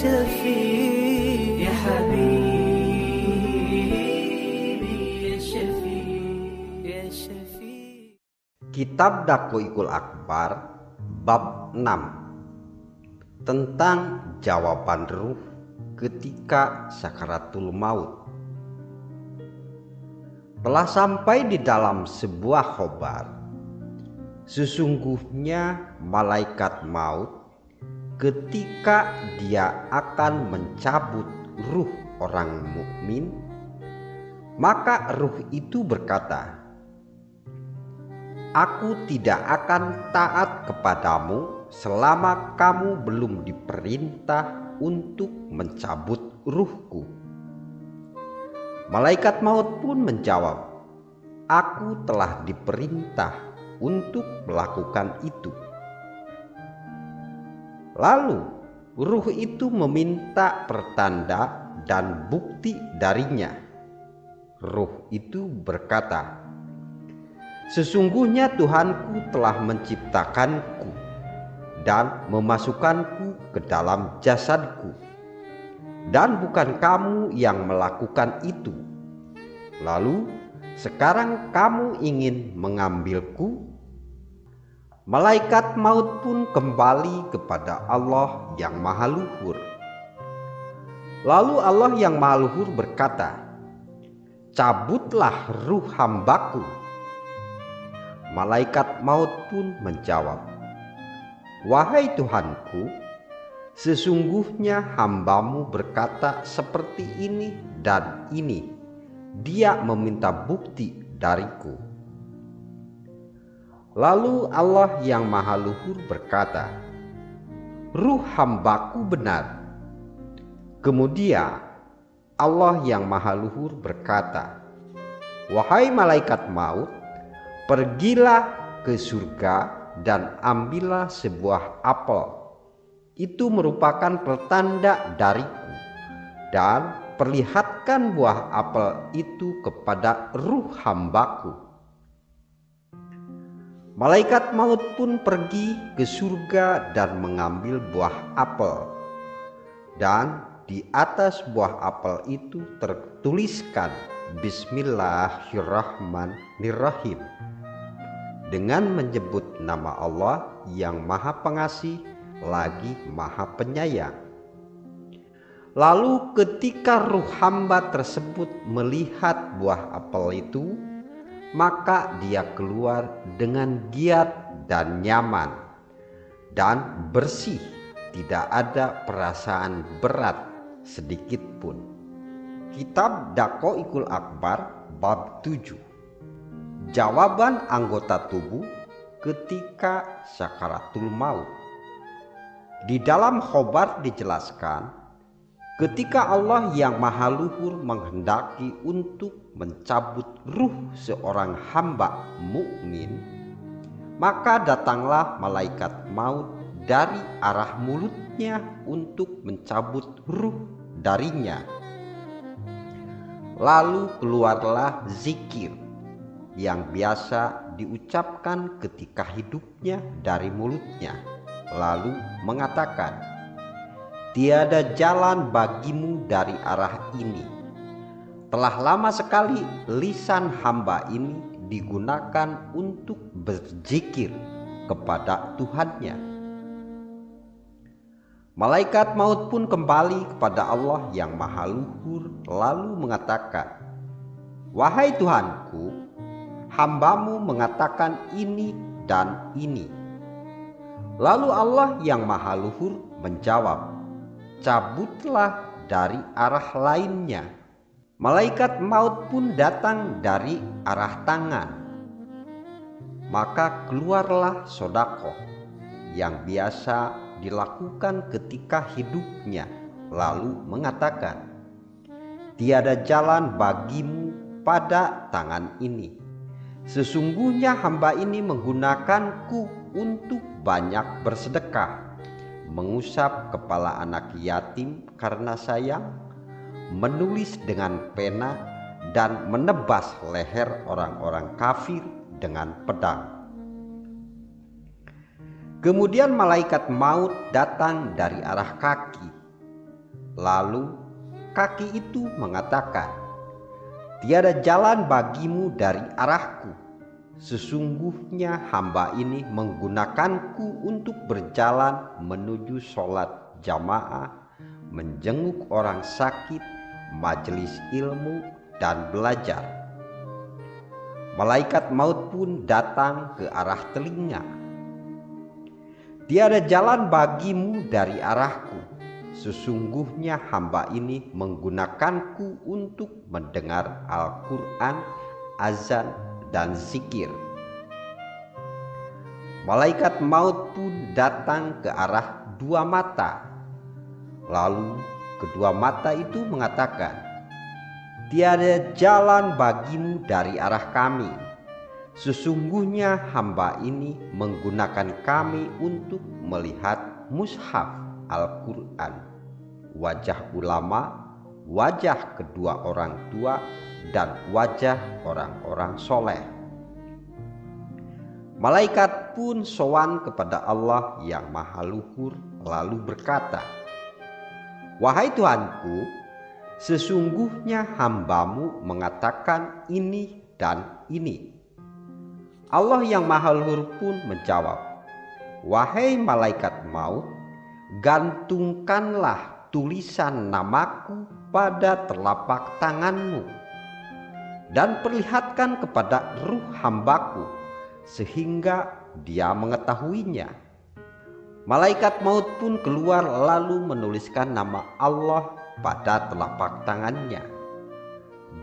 شفيع يا حبيبي يا شفيع يا شفيع. Kitab Dakwaiqul Akbar bab 6 tentang jawaban ruh ketika sakaratul maut. Telah sampai di dalam sebuah khobar, sesungguhnya malaikat maut ketika dia akan mencabut ruh orang mukmin, maka ruh itu berkata, "Aku tidak akan taat kepadamu selama kamu belum diperintah untuk mencabut ruhku." Malaikat maut pun menjawab, "Aku telah diperintah untuk melakukan itu." Lalu ruh itu meminta pertanda dan bukti darinya. Ruh itu berkata, "Sesungguhnya Tuhanku telah menciptakanku dan memasukkanku ke dalam jasadku, dan bukan kamu yang melakukan itu. Lalu sekarang kamu ingin mengambilku?" Malaikat maut pun kembali kepada Allah yang Maha Luhur. Lalu Allah yang Maha Luhur berkata, "Cabutlah ruh hambaku." Malaikat maut pun menjawab, "Wahai Tuhanku, sesungguhnya hambamu berkata seperti ini dan ini. Dia meminta bukti dariku." Lalu Allah yang Maha Luhur berkata, "Ruh hambaku benar." Kemudian Allah yang Maha Luhur berkata, "Wahai malaikat maut, pergilah ke surga dan ambillah sebuah apel. Itu merupakan pertanda dariku, dan perlihatkan buah apel itu kepada ruh hambaku." Malaikat maut pun pergi ke surga dan mengambil buah apel, dan di atas buah apel itu tertuliskan Bismillahirrahmanirrahim, dengan menyebut nama Allah yang Maha Pengasih lagi Maha Penyayang. Lalu ketika ruh hamba tersebut melihat buah apel itu, maka dia keluar dengan giat dan nyaman dan bersih, tidak ada perasaan berat sedikit pun. Kitab Dakwaiqul Akbar bab 7. Jawaban anggota tubuh ketika sakaratul maut. Di dalam khobar dijelaskan, ketika Allah yang Maha Luhur menghendaki untuk mencabut ruh seorang hamba mukmin, maka datanglah malaikat maut dari arah mulutnya untuk mencabut ruh darinya. Lalu keluarlah zikir yang biasa diucapkan ketika hidupnya dari mulutnya, lalu mengatakan, "Tiada jalan bagimu dari arah ini." Telah lama sekali lisan hamba ini digunakan untuk berzikir kepada Tuhannya. Malaikat maut pun kembali kepada Allah yang Maha Luhur lalu mengatakan, "Wahai Tuhanku, hambamu mengatakan ini dan ini." Lalu Allah yang Maha Luhur menjawab, "Cabutlah dari arah lainnya." Malaikat maut pun datang dari arah tangan. Maka keluarlah sedekah yang biasa dilakukan ketika hidupnya, lalu mengatakan, "Tiada jalan bagimu pada tangan ini. Sesungguhnya hamba ini menggunakanku untuk banyak bersedekah, mengusap kepala anak yatim karena sayang, menulis dengan pena, dan menebas leher orang-orang kafir dengan pedang." Kemudian malaikat maut datang dari arah kaki. Lalu kaki itu mengatakan, "Tiada jalan bagimu dari arahku. Sesungguhnya hamba ini menggunakanku untuk berjalan menuju sholat jamaah, menjenguk orang sakit, majelis ilmu, dan belajar." Malaikat maut pun datang ke arah telinga. "Tiada jalan bagimu dari arahku. Sesungguhnya hamba ini menggunakanku untuk mendengar Al-Quran, azan, dan zikir." Malaikat maut pun datang ke arah dua mata. Lalu kedua mata itu mengatakan, "Tiada jalan bagimu dari arah kami. Sesungguhnya hamba ini menggunakan kami untuk melihat mushaf Al-Quran, wajah ulama, wajah kedua orang tua, dan wajah orang-orang soleh." Malaikat pun sowan kepada Allah yang Maha Luhur lalu berkata, "Wahai Tuhanku, sesungguhnya hambamu mengatakan ini dan ini." Allah yang Maha Luhur pun menjawab, "Wahai malaikat maut, gantungkanlah tulisan namaku pada telapak tanganmu dan perlihatkan kepada ruh hambaku sehingga dia mengetahuinya." Malaikat maut pun keluar lalu menuliskan nama Allah pada telapak tangannya.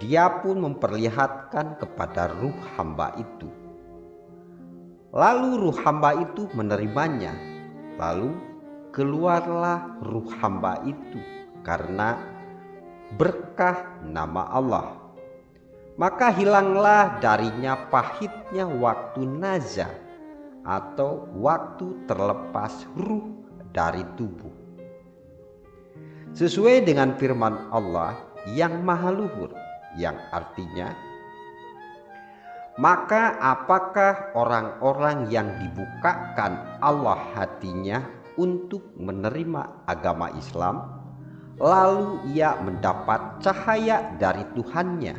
Dia pun memperlihatkan kepada ruh hamba itu. Lalu ruh hamba itu menerimanya. Lalu keluarlah ruh hamba itu karena berkah nama Allah. Maka hilanglah darinya pahitnya waktu naza atau waktu terlepas ruh dari tubuh. Sesuai dengan firman Allah yang Maha Luhur, yang artinya, "Maka apakah orang-orang yang dibukakan Allah hatinya untuk menerima agama Islam, lalu ia mendapat cahaya dari Tuhannya,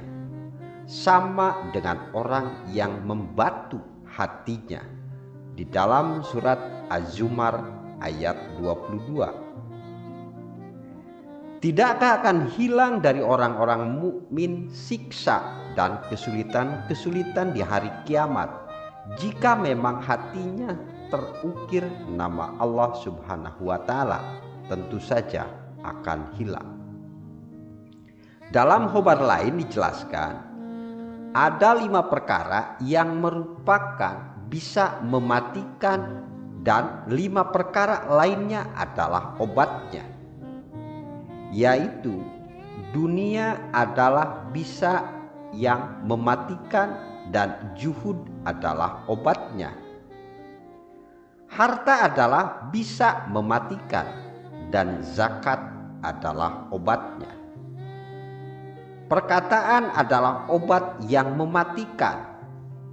sama dengan orang yang membatu hatinya?" Di dalam surat Az-Zumar ayat 22. Tidakkah akan hilang dari orang-orang mukmin siksa dan kesulitan-kesulitan di hari kiamat jika memang hatinya terukir nama Allah Subhanahu wa Ta'ala? Tentu saja akan hilang. Dalam khobar lain dijelaskan, ada 5 perkara yang merupakan bisa mematikan dan 5 perkara lainnya adalah obatnya, yaitu dunia adalah bisa yang mematikan dan juhud adalah obatnya. Harta adalah bisa mematikan dan zakat adalah obatnya. Perkataan adalah obat yang mematikan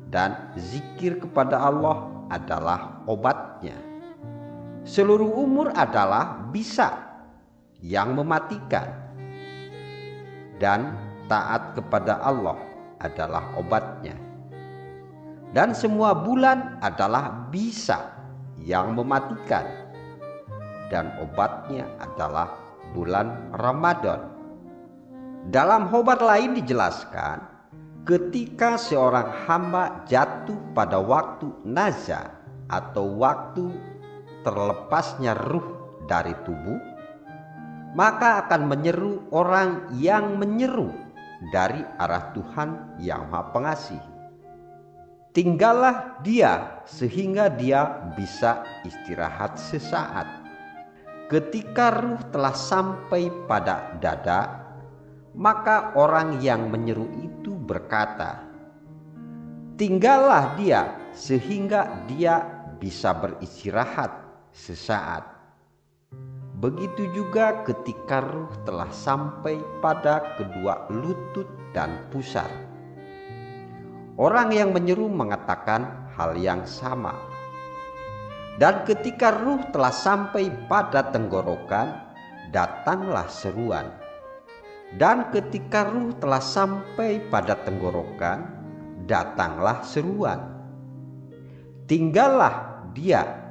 dan zikir kepada Allah adalah obatnya. Seluruh umur adalah bisa yang mematikan dan taat kepada Allah adalah obatnya. Dan semua bulan adalah bisa yang mematikan dan obatnya adalah bulan Ramadan. Dalam khobar lain dijelaskan, ketika seorang hamba jatuh pada waktu naza atau waktu terlepasnya ruh dari tubuh, maka akan menyeru orang yang menyeru dari arah Tuhan yang Maha Pengasih. Tinggallah dia sehingga dia bisa istirahat sesaat. Ketika ruh telah sampai pada dada, maka orang yang menyeru itu berkata, "Tinggallah dia sehingga dia bisa beristirahat sesaat." Begitu juga ketika ruh telah sampai pada kedua lutut dan pusar. Orang yang menyeru mengatakan hal yang sama. Dan ketika ruh telah sampai pada tenggorokan, datanglah seruan. Dan ketika ruh telah sampai pada tenggorokan, datanglah seruan. Tinggallah dia,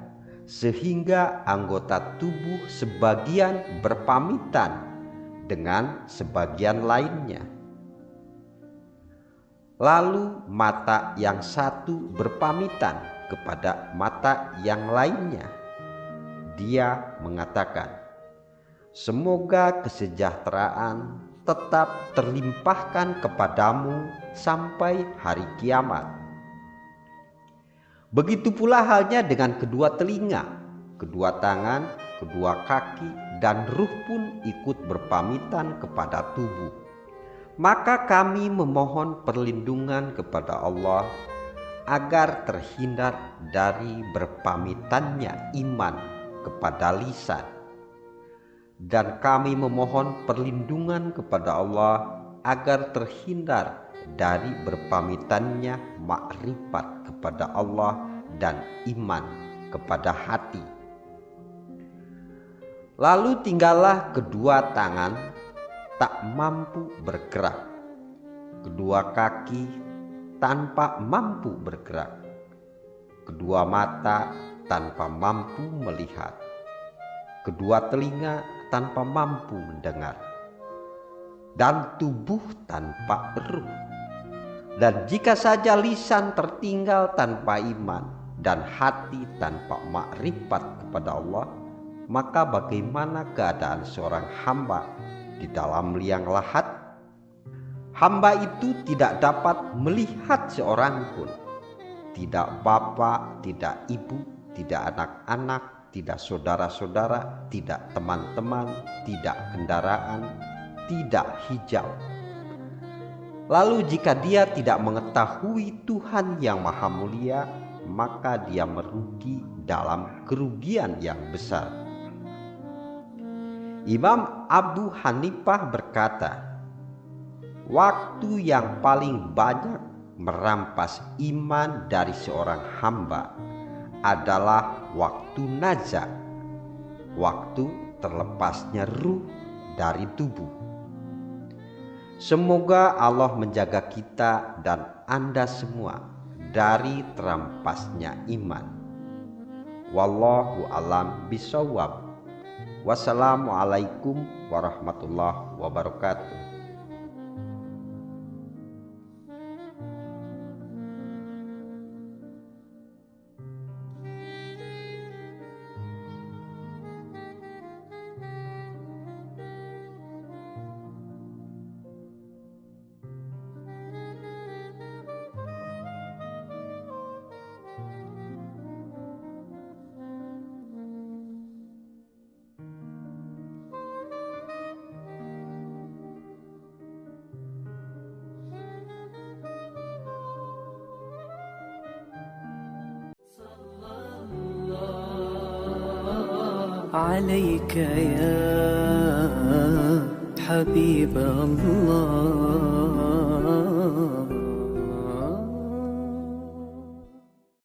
sehingga anggota tubuh sebagian berpamitan dengan sebagian lainnya. Lalu mata yang satu berpamitan kepada mata yang lainnya. Dia mengatakan, "Semoga kesejahteraan tetap terlimpahkan kepadamu sampai hari kiamat." Begitu pula halnya dengan kedua telinga, kedua tangan, kedua kaki, dan ruh pun ikut berpamitan kepada tubuh. Maka kami memohon perlindungan kepada Allah agar terhindar dari berpamitannya iman kepada lisan. Dan kami memohon perlindungan kepada Allah agar terhindar dari berpamitannya makrifat kepada Allah dan iman kepada hati. Lalu tinggallah kedua tangan tak mampu bergerak, kedua kaki tanpa mampu bergerak, kedua mata tanpa mampu melihat, kedua telinga tanpa mampu mendengar, dan tubuh tanpa ruh. Dan jika saja lisan tertinggal tanpa iman dan hati tanpa makrifat kepada Allah, maka bagaimana keadaan seorang hamba di dalam liang lahat? Hamba itu tidak dapat melihat seorang pun, tidak bapak, tidak ibu, tidak anak-anak, tidak saudara-saudara, tidak teman-teman, tidak kendaraan, tidak hijau. Lalu jika dia tidak mengetahui Tuhan yang Maha Mulia, maka dia merugi dalam kerugian yang besar. Imam Abu Hanifah berkata, waktu yang paling banyak merampas iman dari seorang hamba adalah waktu naza, waktu terlepasnya ruh dari tubuh. Semoga Allah menjaga kita dan Anda semua dari terampasnya iman. Wallahu a'lam bishawab. Wassalamualaikum warahmatullahi wabarakatuh. عليك يا حبيب الله